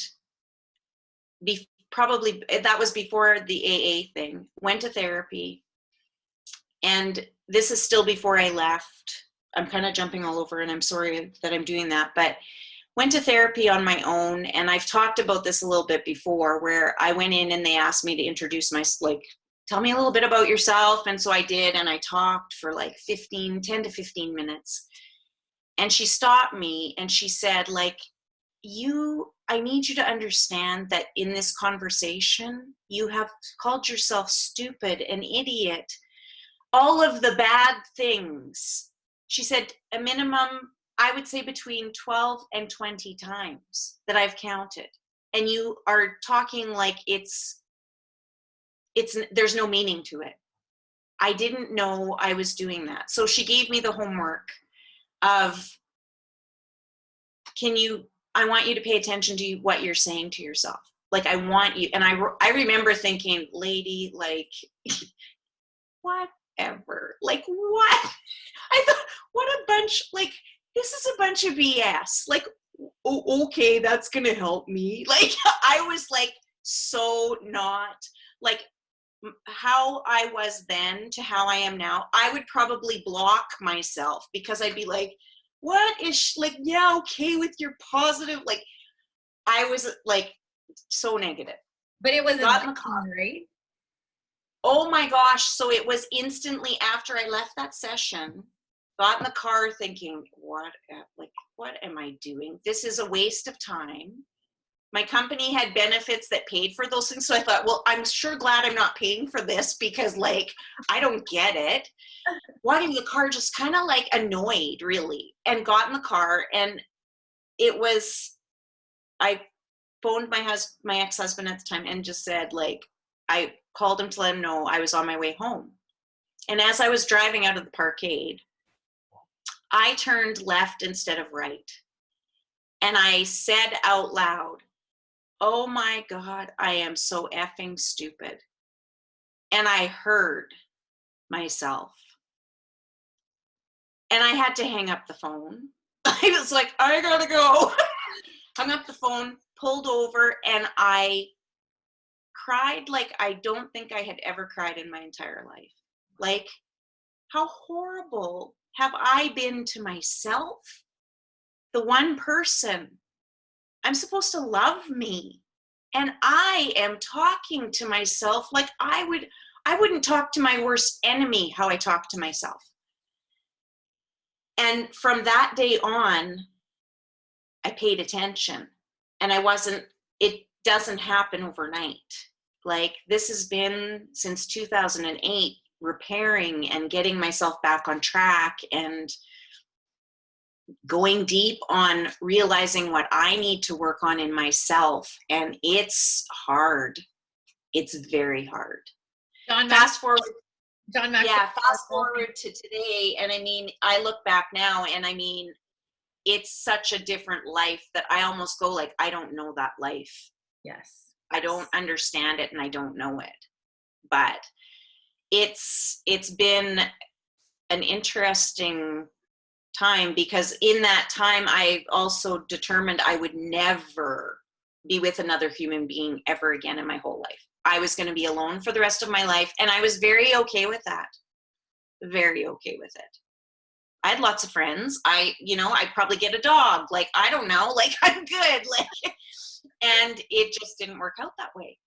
probably that was before the AA thing. Went to therapy, and this is still before I left. I'm kind of jumping all over, and I'm sorry that I'm doing that, but went to therapy on my own. And I've talked about this a little bit before, where I went in and they asked me to introduce tell me a little bit about yourself. And so I did, and I talked for like 10 to 15 minutes. And she stopped me and she said, like, I need you to understand that in this conversation, you have called yourself stupid, an idiot, all of the bad things. She said a minimum, I would say between 12 and 20 times that I've counted. And you are talking like there's no meaning to it. I didn't know I was doing that. So she gave me the homework of, I want you to pay attention to what you're saying to yourself. Like, I want you. And I remember thinking, lady, like, whatever. Like, what? I thought, what a bunch, like, this is a bunch of BS. Like, oh, okay, that's going to help me. Like, I was like, so not, like, how I was then to how I am now. I would probably block myself because I'd be like, what is, like, yeah, okay with your positive, like, I was like so negative. But it was got in the car, right? Oh my gosh. So it was instantly after I left that session, got in the car thinking, what am I doing? This is a waste of time. My company had benefits that paid for those things. So I thought, well, I'm sure glad I'm not paying for this because, like, I don't get it. Walking in the car, just kind of like annoyed, really, and got in the car. And I phoned my ex-husband at the time and just said, like, I called him to let him know I was on my way home. And as I was driving out of the parkade, I turned left instead of right. And I said out loud, oh my God, I am so effing stupid. And I heard myself. And I had to hang up the phone. I was like, I gotta go. Hung up the phone, pulled over, and I cried like I don't think I had ever cried in my entire life. Like, how horrible have I been to myself? The one person I'm supposed to love me. And I am talking to myself like I wouldn't talk to my worst enemy how I talk to myself. And from that day on, I paid attention. And it doesn't happen overnight. Like, this has been since 2008, repairing and getting myself back on track and going deep on realizing what I need to work on in myself. And it's hard. It's very hard. John Fast forward. John Maxwell. Yeah, fast forward to today. And I mean, I look back now and I mean, it's such a different life that I almost go like, I don't know that life. Yes. I don't understand it and I don't know it. But it's been an interesting time, because in that time I also determined I would never be with another human being ever again in my whole life. I was going to be alone for the rest of my life, and I was very okay with that. Very okay with it. I had lots of friends. I'd probably get a dog. Like, I don't know, like, I'm good. Like, and it just didn't work out that way.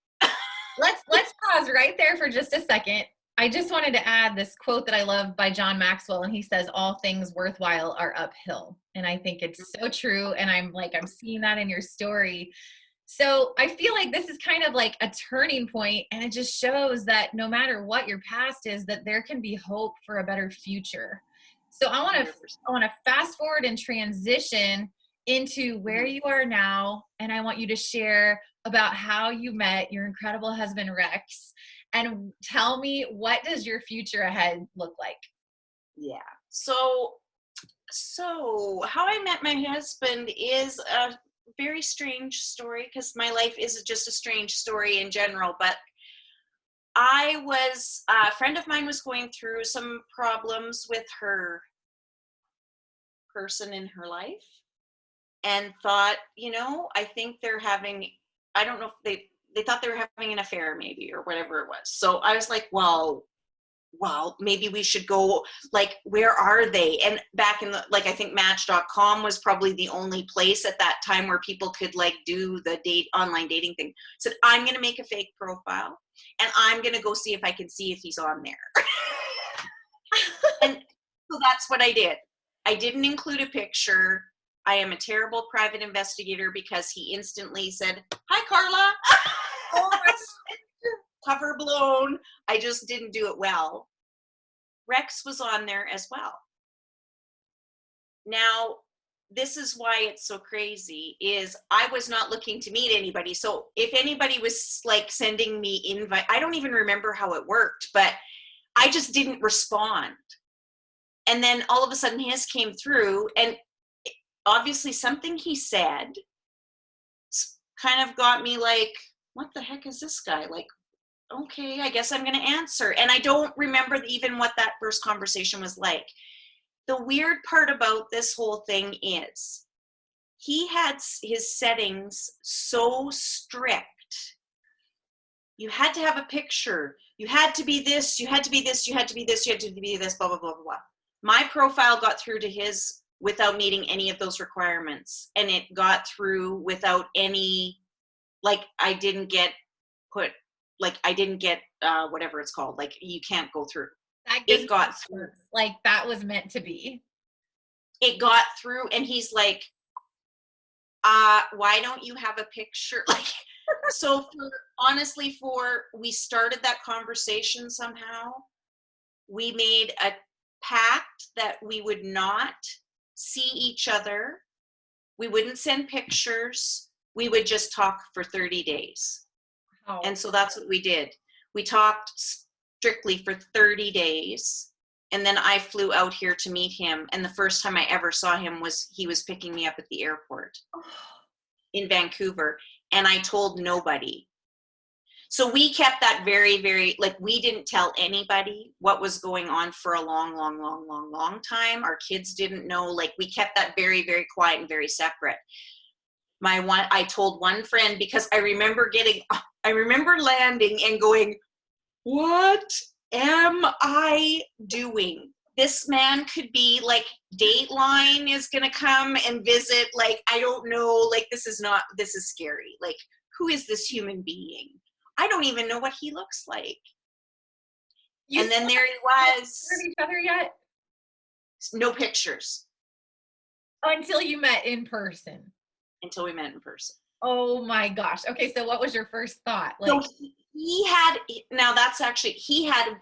Let's pause right there for just a second. I just wanted to add this quote that I love by John Maxwell, and he says, all things worthwhile are uphill. And I think it's so true. And I'm seeing that in your story. So I feel like this is kind of like a turning point, and it just shows that no matter what your past is, that there can be hope for a better future. So I want to fast forward and transition into where you are now, and I want you to share about how you met your incredible husband Rex, and tell me, what does your future ahead look like? Yeah. So how I met my husband is a very strange story, because my life is just a strange story in general. But a friend of mine was going through some problems with her person in her life, and thought, I think they're having, I don't know if they thought they were having an affair maybe, or whatever it was. So I was like, well, maybe we should go, like, where are they? And back in I think Match.com was probably the only place at that time where people could like do the online dating thing. Said, I'm going to make a fake profile and I'm going to go see if I can see if he's on there. And so that's what I did. I didn't include a picture. I am a terrible private investigator, because he instantly said, hi, Carla. Oh, cover blown. I just didn't do it well. Rex was on there as well. Now, this is why it's so crazy, is I was not looking to meet anybody. So if anybody was like sending me invite, I don't even remember how it worked, but I just didn't respond. And then all of a sudden his came through, and obviously something he said kind of got me like, what the heck is this guy? Like, okay, I guess I'm going to answer. And I don't remember even what that first conversation was like. The weird part about this whole thing is he had his settings so strict. You had to have a picture. You had to be this, you had to be this, you had to be this, you had to be this, blah, blah, blah, blah, blah. My profile got through to his without meeting any of those requirements. And it got through without any, like, I didn't get whatever it's called. Like, you can't go through. It got through. Like, that was meant to be. It got through, and he's like, why don't you have a picture? Like, so we started that conversation somehow. We made a pact that we would not see each other. We wouldn't send pictures. We would just talk for 30 days. Wow. And so that's what we did. We talked strictly for 30 days. And then I flew out here to meet him. And the first time I ever saw him he was picking me up at the airport in Vancouver. and I told nobody. So we kept that very, very, like, we didn't tell anybody what was going on for a long, long, long, long, long time. Our kids didn't know. Like, we kept that very, very quiet and very separate. I told one friend, because I remember landing and going, what am I doing? This man could be like, Dateline is going to come and visit. Like, I don't know. Like, this is scary. Like, who is this human being? I don't even know what he looks like. And then there he was. Each other yet? No pictures. Until you met in person. Until we met in person. Oh my gosh. Okay, so what was your first thought? Like, so he had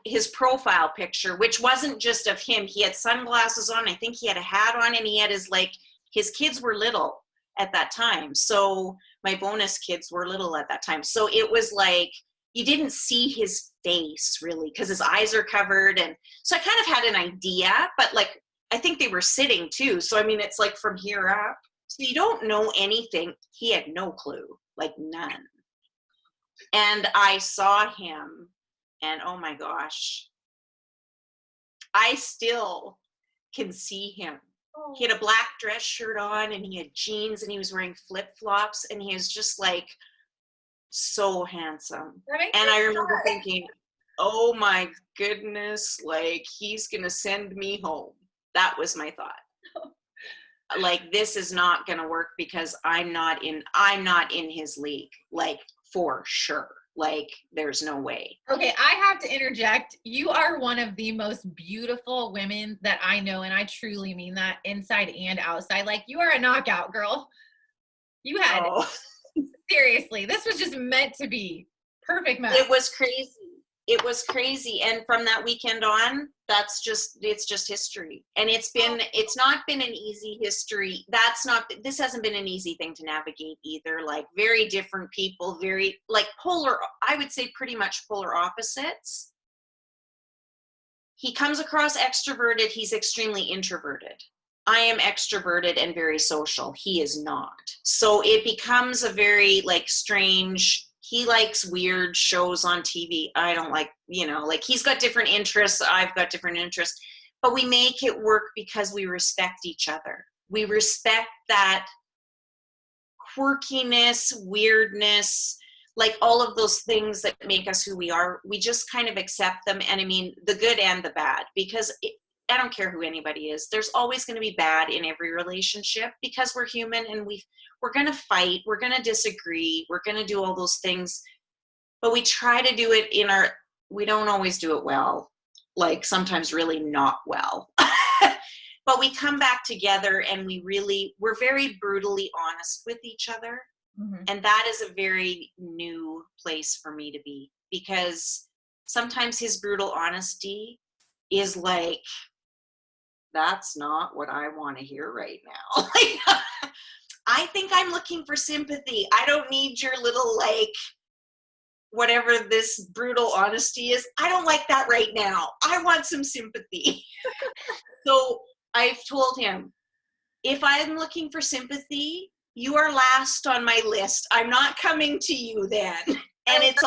his profile picture, which wasn't just of him. He had sunglasses on. I think he had a hat on, and he had his kids were little at that time. So my bonus kids were little at that time. So it was like, you didn't see his face really because his eyes are covered. And so I kind of had an idea, but like, I think they were sitting too. So, I mean, it's like from here up. So you don't know anything. He had no clue, like none. And I saw him, and oh my gosh, I still can see him. He had a black dress shirt on, and he had jeans, and he was wearing flip-flops, and he was just like so handsome. And I remember thinking, oh my goodness, like, he's gonna send me home. That was my thought. Like, this is not gonna work because I'm not in his league, like, for sure. Like, there's no way. Okay, I have to interject. You are one of the most beautiful women that I know, and I truly mean that, inside and outside. Like, you are a knockout, girl. You had, seriously, this was just meant to be. Perfect match. It was crazy. It was crazy. And from that weekend on, it's just history. And it's not been an easy history. This hasn't been an easy thing to navigate either. Like, very different people, very like I would say pretty much polar opposites. He comes across extroverted. He's extremely introverted. I am extroverted and very social. He is not. So it becomes a very like strange. He likes weird shows on TV. I don't like, like, he's got different interests. I've got different interests, but we make it work because we respect each other. We respect that quirkiness, weirdness, like all of those things that make us who we are. We just kind of accept them. And I mean, the good and the bad, because I don't care who anybody is. There's always going to be bad in every relationship because we're human, and we're going to fight. We're going to disagree. We're going to do all those things, but we try to do it we don't always do it well. Like, sometimes really not well, but we come back together, and we're very brutally honest with each other. Mm-hmm. And that is a very new place for me to be, because sometimes his brutal honesty is like, that's not what I want to hear right now. Like, I think I'm looking for sympathy. I don't need your little, like, whatever this brutal honesty is. I don't like that right now. I want some sympathy. So I've told him, if I'm looking for sympathy, you are last on my list. I'm not coming to you then. And it's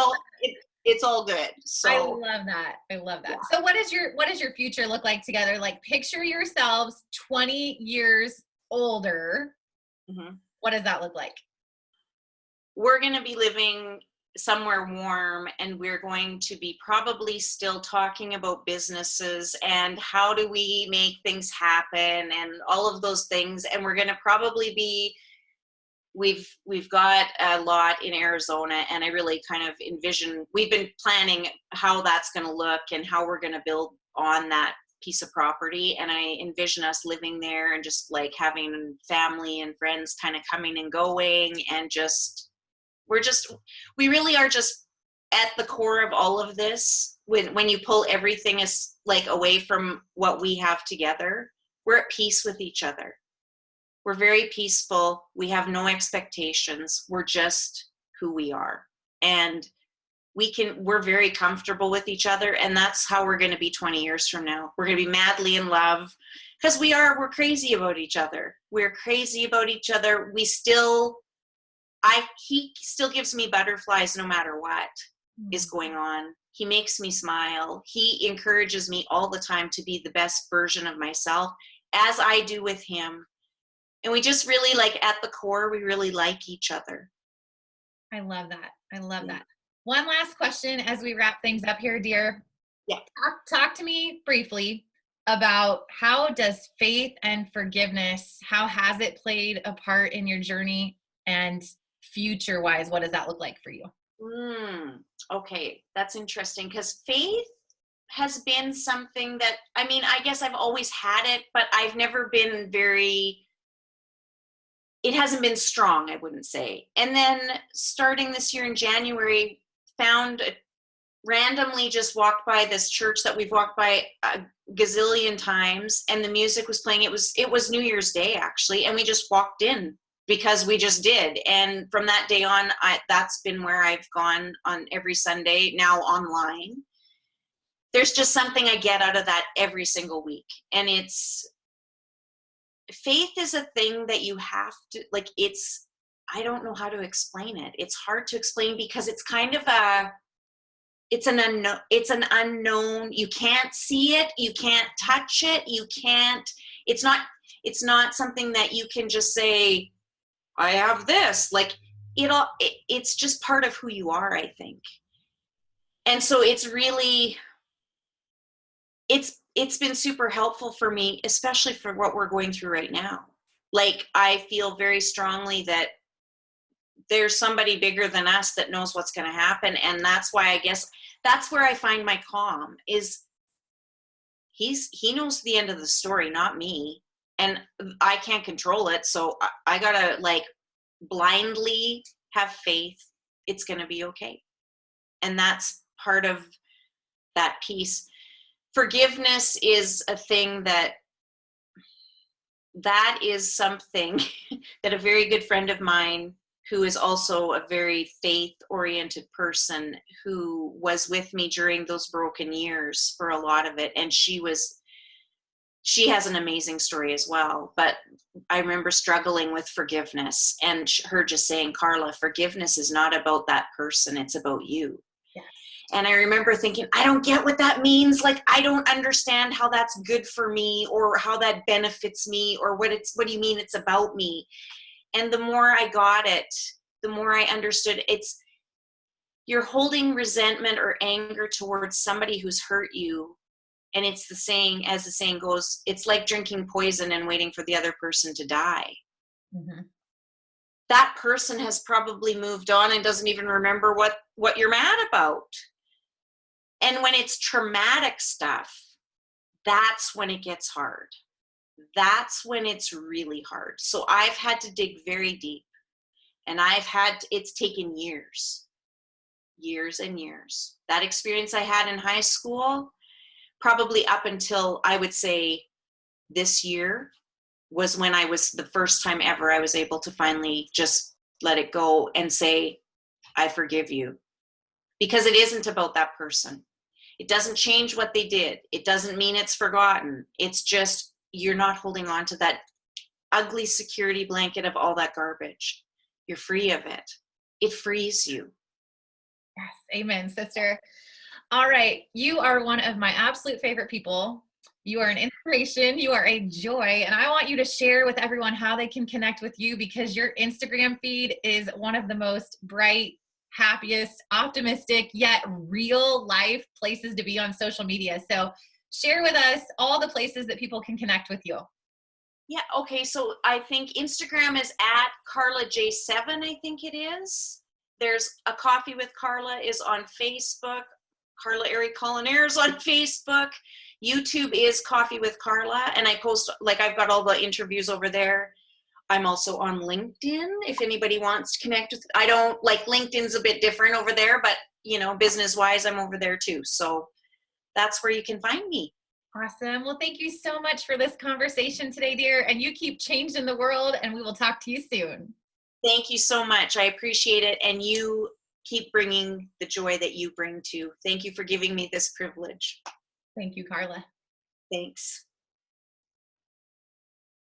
all good. So I love that. Yeah. So what does your future look like together? Like, picture yourselves 20 years older. Mm-hmm. What does that look like? We're going to be living somewhere warm, and we're going to be probably still talking about businesses and how do we make things happen and all of those things. And we're going to probably be, we've got a lot in Arizona, and I really kind of envision, we've been planning how that's going to look and how we're going to build on that piece of property. And I envision us living there and just like having family and friends kind of coming and going, and we really are just at the core of all of this. When you pull everything is like away from what we have together, we're at peace with each other. We're very peaceful. We have no expectations. We're just who we are. And we're very comfortable with each other. And that's how we're going to be 20 years from now. We're going to be madly in love, because we're crazy about each other. We're crazy about each other. We still he still gives me butterflies no matter what is going on. He makes me smile. He encourages me all the time to be the best version of myself, as I do with him. And we just really, like, at the core, we really like each other. I love that. I love that. One last question as we wrap things up here, dear. Yeah. Talk to me briefly about how does faith and forgiveness, how has it played a part in your journey, and future wise, what does that look like for you? Okay, that's interesting, because faith has been something that, I mean, I guess I've always had it, but I've never been it hasn't been strong, I wouldn't say. And then starting this year in January, randomly just walked by this church that we've walked by a gazillion times, and the music was playing. It was New Year's Day, actually, and we just walked in because we just did. And from that day on, that's been where I've gone on every Sunday, now online. There's just something I get out of that every single week. And faith is a thing that you have to, like, I don't know how to explain it. It's hard to explain because it's kind of it's an unknown. You can't see it. You can't touch it. It's not something that you can just say, I have this. Like, it's just part of who you are, I think. And so it's been super helpful for me, especially for what we're going through right now. Like, I feel very strongly that there's somebody bigger than us that knows what's going to happen. And that's why, I guess, that's where I find my calm, is he knows the end of the story, not me. And I can't control it. So I gotta, like, blindly have faith. It's going to be okay. And that's part of that piece. Forgiveness is a thing that is something that a very good friend of mine, who is also a very faith-oriented person, who was with me during those broken years for a lot of it. And she has an amazing story as well. But I remember struggling with forgiveness, and her just saying, Carla, forgiveness is not about that person. It's about you. Yes. And I remember thinking, I don't get what that means. Like, I don't understand how that's good for me, or how that benefits me, or what do you mean it's about me? And the more I got it, the more I understood you're holding resentment or anger towards somebody who's hurt you. And it's the saying, as the saying goes, it's like drinking poison and waiting for the other person to die. Mm-hmm. That person has probably moved on and doesn't even remember what you're mad about. And when it's traumatic stuff, that's when it gets hard. That's when it's really hard. So I've had to dig very deep, and it's taken years and years. That experience I had in high school, probably up until, I would say, this year, was when I was, the first time ever, I was able to finally just let it go and say, I forgive you. Because it isn't about that person. It doesn't change what they did. It doesn't mean it's forgotten. It's just, you're not holding on to that ugly security blanket of all that garbage. You're free of it. It frees you. Yes. Amen, sister. All right. You are one of my absolute favorite people. You are an inspiration. You are a joy. And I want you to share with everyone how they can connect with you, because your Instagram feed is one of the most bright, happiest, optimistic, yet real life places to be on social media. So share with us all the places that people can connect with you. Yeah. Okay. So I think Instagram is at Carla J7, I think it is. There's a Coffee with Carla is on Facebook. Carla Ari Culinaire is on Facebook. YouTube is Coffee with Carla. And I post, like, I've got all the interviews over there. I'm also on LinkedIn if anybody wants to connect with. I don't, like, LinkedIn's a bit different over there, but, business wise, I'm over there too. So that's where you can find me. Awesome. Well, thank you so much for this conversation today, dear. And you keep changing the world, and we will talk to you soon. Thank you so much. I appreciate it. And you keep bringing the joy that you bring too. Thank you for giving me this privilege. Thank you, Carla. Thanks.